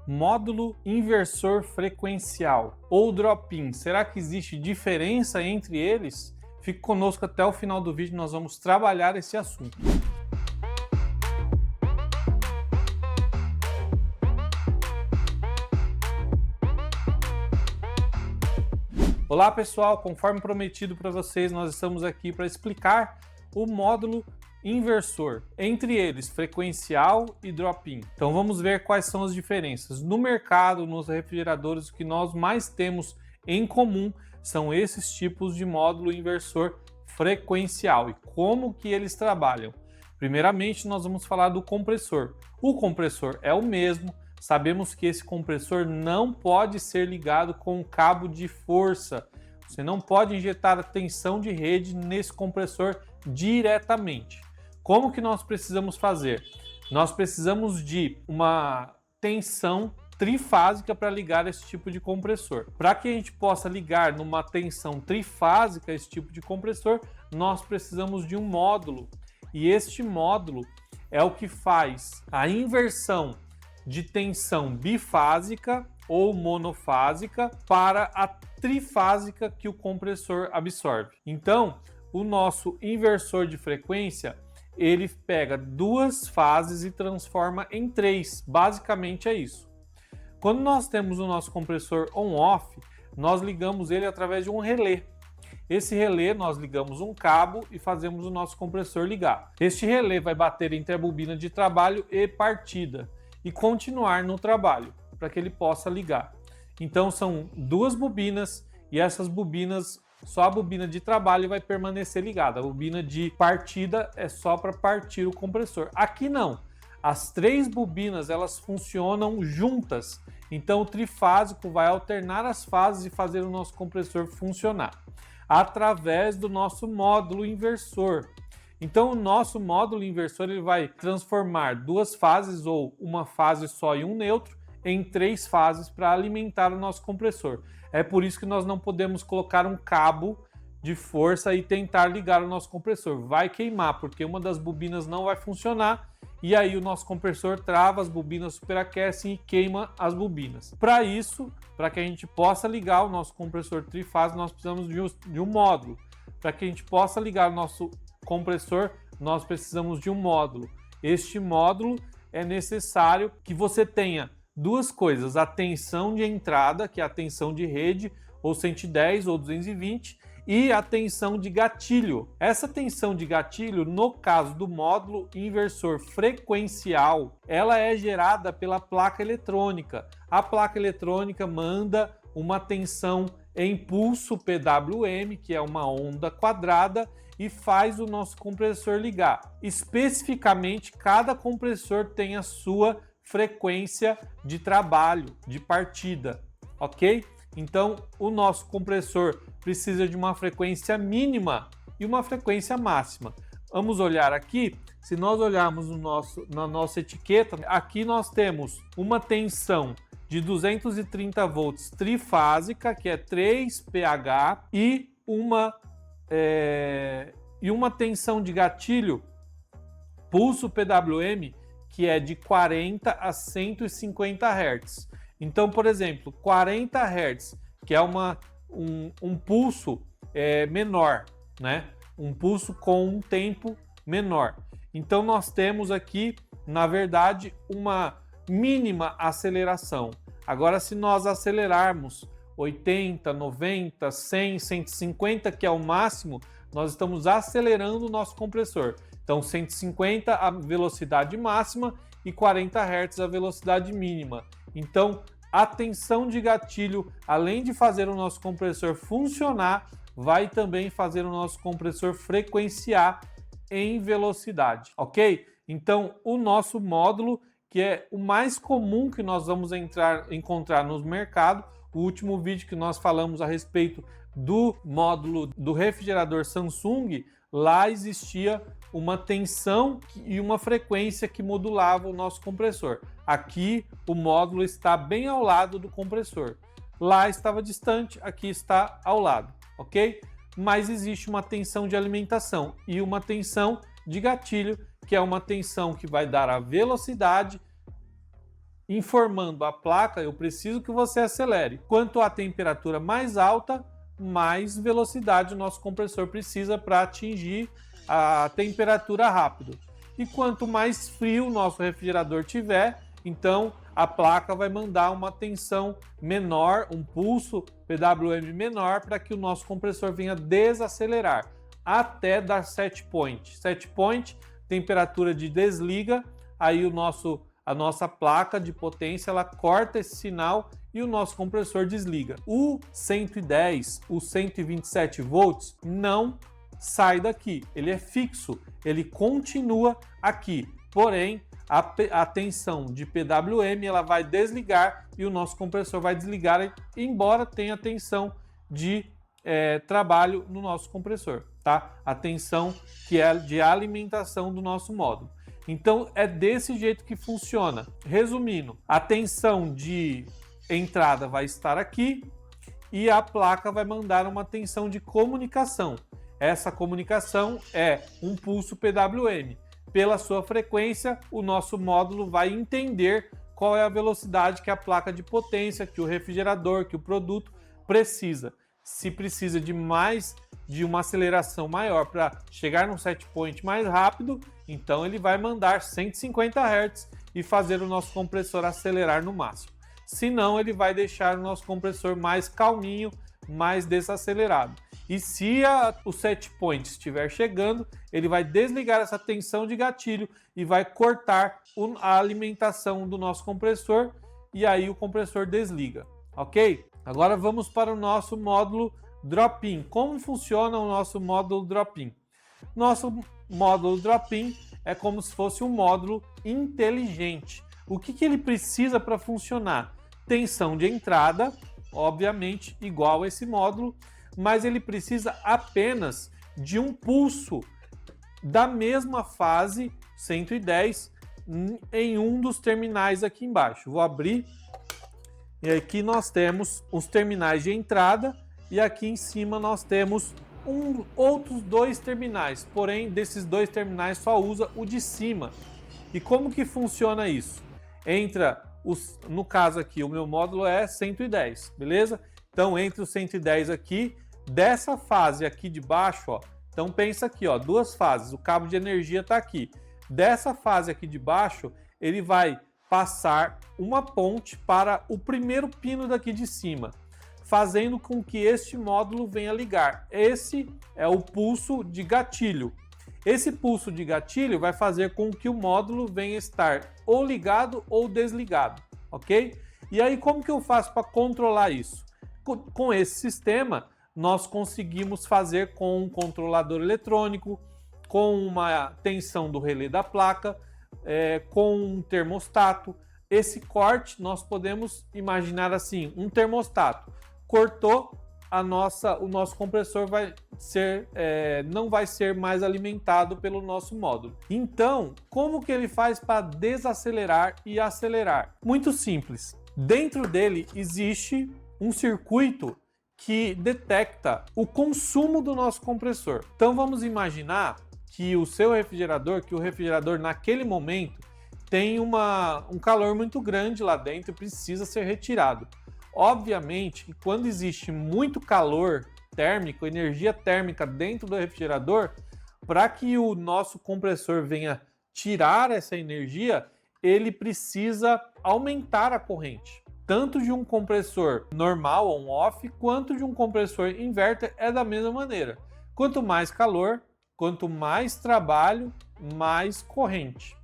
módulo inversor frequencial ou drop-in. Será que existe diferença entre eles? Fique conosco até o final do vídeo, nós vamos trabalhar esse assunto. Olá pessoal, conforme prometido para vocês, nós estamos aqui para explicar o módulo inversor, entre eles frequencial e drop-in. Então vamos ver quais são as diferenças. No mercado, nos refrigeradores, o que nós mais temos em comum são esses tipos de módulo inversor frequencial e como que eles trabalham. Primeiramente, nós vamos falar do compressor. O compressor é o mesmo. Sabemos que esse compressor não pode ser ligado com um cabo de força. Você não pode injetar a tensão de rede nesse compressor diretamente. Como que nós precisamos fazer? Nós precisamos de uma tensão trifásica para ligar esse tipo de compressor. Para que a gente possa ligar numa tensão trifásica esse tipo de compressor, nós precisamos de um módulo. E este módulo é o que faz a inversão de tensão bifásica ou monofásica para a trifásica que o compressor absorve. Então, o nosso inversor de frequência, ele pega duas fases e transforma em três. Basicamente é isso. Quando nós temos o nosso compressor on-off, nós ligamos ele através de um relé. Esse relé nós ligamos um cabo e fazemos o nosso compressor ligar. Este relé vai bater entre a bobina de trabalho e partida e continuar no trabalho, para que ele possa ligar. Então são duas bobinas e essas bobinas, só a bobina de trabalho vai permanecer ligada. A bobina de partida é só para partir o compressor. Aqui não. As três bobinas elas funcionam juntas. Então o trifásico vai alternar as fases e fazer o nosso compressor funcionar através do nosso módulo inversor. Então o nosso módulo inversor ele vai transformar duas fases ou uma fase só e um neutro em três fases para alimentar o nosso compressor. É por isso que nós não podemos colocar um cabo de força e tentar ligar o nosso compressor. Vai queimar, porque uma das bobinas não vai funcionar e aí o nosso compressor trava, as bobinas superaquecem e queima as bobinas. Para isso, para que a gente possa ligar o nosso compressor trifásico, nós precisamos de um módulo. Para que a gente possa ligar o nosso compressor, nós precisamos de um módulo. Este módulo é necessário que você tenha duas coisas: a tensão de entrada, que é a tensão de rede, ou 110 ou 220, e a tensão de gatilho. Essa tensão de gatilho, no caso do módulo inversor frequencial, ela é gerada pela placa eletrônica. A placa eletrônica manda uma tensão em pulso PWM, que é uma onda quadrada, e faz o nosso compressor ligar. Especificamente, cada compressor tem a sua frequência de trabalho, de partida, ok? Então, o nosso compressor precisa de uma frequência mínima e uma frequência máxima. Vamos olhar aqui. Se nós olharmos na nossa etiqueta, aqui nós temos uma tensão de 230 volts trifásica, que é 3 pH, e uma tensão de gatilho pulso PWM, que é de 40 a 150 Hz. Então, por exemplo, 40 Hz, que é um pulso menor, né? Um pulso com um tempo menor. Então, nós temos aqui, na verdade, uma mínima aceleração. Agora, se nós acelerarmos 80, 90, 100, 150, que é o máximo, nós estamos acelerando o nosso compressor. Então, 150 a velocidade máxima e 40 Hz a velocidade mínima. Então, a tensão de gatilho, além de fazer o nosso compressor funcionar, vai também fazer o nosso compressor frequenciar em velocidade, ok? Então, o nosso módulo, que é o mais comum que nós vamos encontrar no mercado, o último vídeo que nós falamos a respeito do módulo do refrigerador Samsung, lá existia uma tensão e uma frequência que modulava o nosso compressor. Aqui o módulo está bem ao lado do compressor. Lá estava distante, aqui está ao lado, ok? Mas existe uma tensão de alimentação e uma tensão de gatilho, que é uma tensão que vai dar a velocidade informando a placa, eu preciso que você acelere. Quanto a temperatura mais alta, mais velocidade o nosso compressor precisa para atingir a temperatura rápido. E quanto mais frio o nosso refrigerador tiver, então a placa vai mandar uma tensão menor, um pulso PWM menor, para que o nosso compressor venha desacelerar até dar set point. Set point, temperatura de desliga, aí a nossa placa de potência ela corta esse sinal e o nosso compressor desliga. O 110, o 127 volts não sai daqui, ele é fixo, ele continua aqui, porém a tensão de PWM ela vai desligar e o nosso compressor vai desligar, embora tenha tensão de trabalho no nosso compressor, tá? A tensão que é de alimentação do nosso módulo. Então é desse jeito que funciona. Resumindo, a tensão de entrada vai estar aqui e a placa vai mandar uma tensão de comunicação. Essa comunicação é um pulso PWM. Pela sua frequência, o nosso módulo vai entender qual é a velocidade que a placa de potência, que o refrigerador, que o produto precisa. Se precisa de uma aceleração maior para chegar num set point mais rápido, então ele vai mandar 150 Hz e fazer o nosso compressor acelerar no máximo. Se não, ele vai deixar o nosso compressor mais calminho, mais desacelerado. E se o set point estiver chegando, ele vai desligar essa tensão de gatilho e vai cortar a alimentação do nosso compressor e aí o compressor desliga, ok? Agora vamos para o nosso módulo drop-in. Como funciona o nosso módulo drop-in? Nosso módulo drop-in é como se fosse um módulo inteligente. O que ele precisa para funcionar? Tensão de entrada, obviamente igual a esse módulo, mas ele precisa apenas de um pulso da mesma fase 110 em um dos terminais aqui embaixo. Vou abrir e aqui nós temos os terminais de entrada e aqui em cima nós temos outros dois terminais, porém desses dois terminais só usa o de cima. E como que funciona isso? No caso aqui, o meu módulo é 110, beleza? Então entre os 110 aqui, dessa fase aqui de baixo, ó, então pensa aqui, ó, duas fases, o cabo de energia está aqui. Dessa fase aqui de baixo, ele vai passar uma ponte para o primeiro pino daqui de cima, fazendo com que este módulo venha ligar. Esse é o pulso de gatilho. Esse pulso de gatilho vai fazer com que o módulo venha estar ou ligado ou desligado, ok? E aí como que eu faço para controlar isso? Com esse sistema, nós conseguimos fazer com um controlador eletrônico, com uma tensão do relé da placa, com um termostato. Esse corte nós podemos imaginar assim, um termostato. Cortou, o nosso compressor não vai ser mais alimentado pelo nosso módulo. Então, como que ele faz para desacelerar e acelerar? Muito simples. Dentro dele existe um circuito que detecta o consumo do nosso compressor. Então vamos imaginar que o refrigerador naquele momento tem um calor muito grande lá dentro e precisa ser retirado. Obviamente que quando existe muito calor térmico, energia térmica dentro do refrigerador, para que o nosso compressor venha tirar essa energia, ele precisa aumentar a corrente. Tanto de um compressor normal, on-off, quanto de um compressor inverter é da mesma maneira. Quanto mais calor, quanto mais trabalho, mais corrente.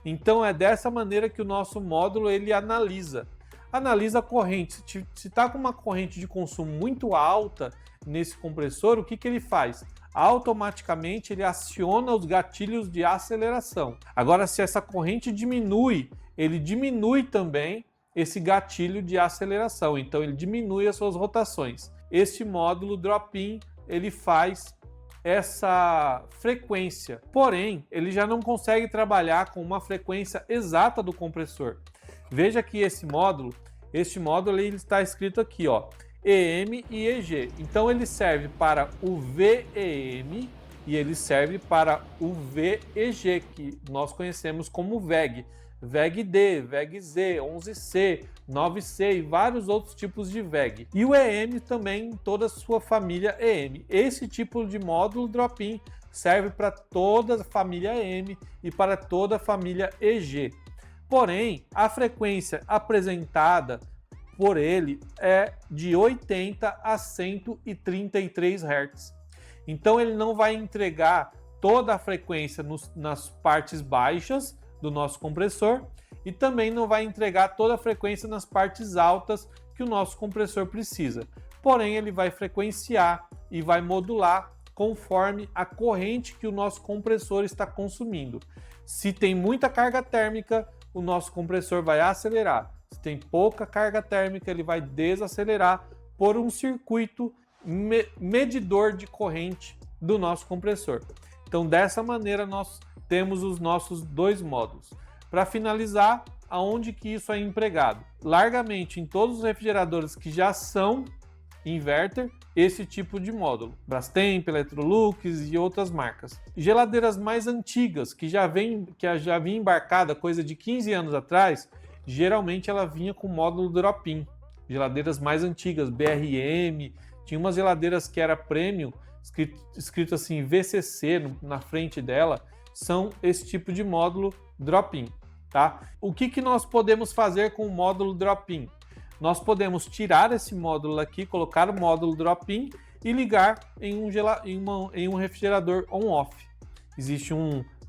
Então é dessa maneira que o nosso módulo ele analisa a corrente. Se está com uma corrente de consumo muito alta nesse compressor, o que ele faz? Automaticamente ele aciona os gatilhos de aceleração. Agora, se essa corrente diminui, ele diminui também esse gatilho de aceleração, então ele diminui as suas rotações. Este módulo drop-in ele faz essa frequência, porém ele já não consegue trabalhar com uma frequência exata do compressor. Veja que este módulo ele está escrito aqui, ó, EM e EG. Então ele serve para o VEM e ele serve para o VEG, que nós conhecemos como VEG, VEG-D, VEG-Z, 11C, 9C e vários outros tipos de VEG. E o EM também, toda a sua família EM. Esse tipo de módulo drop-in serve para toda a família EM e para toda a família EG. Porém, a frequência apresentada por ele é de 80 a 133 Hz. Então ele não vai entregar toda a frequência nas partes baixas do nosso compressor e também não vai entregar toda a frequência nas partes altas que o nosso compressor precisa. Porém, ele vai frequenciar e vai modular conforme a corrente que o nosso compressor está consumindo. Se tem muita carga térmica, o nosso compressor vai acelerar. Se tem pouca carga térmica, ele vai desacelerar por um circuito medidor de corrente do nosso compressor. Então, dessa maneira, nós temos os nossos dois módulos. Para finalizar, aonde que isso é empregado? Largamente em todos os refrigeradores que já são inverter, esse tipo de módulo. Brastemp, Electrolux e outras marcas. Geladeiras mais antigas, que já vinha embarcada coisa de 15 anos atrás, geralmente ela vinha com módulo drop-in. Geladeiras mais antigas, BRM, tinha umas geladeiras que era premium, escrito assim VCC na frente dela, são esse tipo de módulo drop-in, tá? O que nós podemos fazer com o módulo drop-in? Nós podemos tirar esse módulo aqui, colocar o módulo drop-in e ligar em um refrigerador on-off. Existe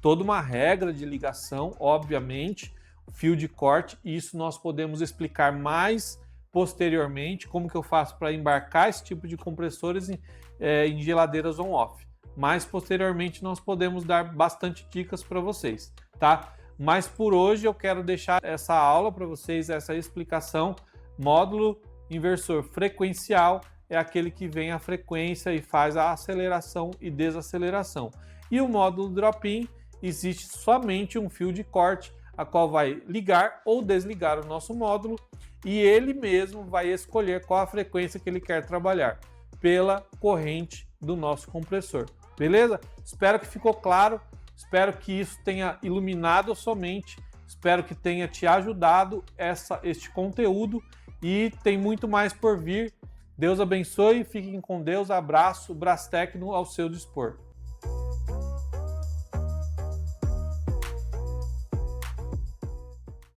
toda uma regra de ligação, obviamente, fio de corte, e isso nós podemos explicar mais posteriormente, como que eu faço para embarcar esse tipo de compressores em geladeiras on-off. Mais posteriormente nós podemos dar bastante dicas para vocês, tá? Mas por hoje eu quero deixar essa aula para vocês, essa explicação. Módulo inversor frequencial é aquele que vem a frequência e faz a aceleração e desaceleração. E o módulo drop-in, existe somente um fio de corte, a qual vai ligar ou desligar o nosso módulo e ele mesmo vai escolher qual a frequência que ele quer trabalhar pela corrente do nosso compressor. Beleza? Espero que ficou claro, espero que isso tenha iluminado a sua mente, espero que tenha te ajudado este conteúdo e tem muito mais por vir. Deus abençoe, fiquem com Deus, abraço, Brastecno ao seu dispor.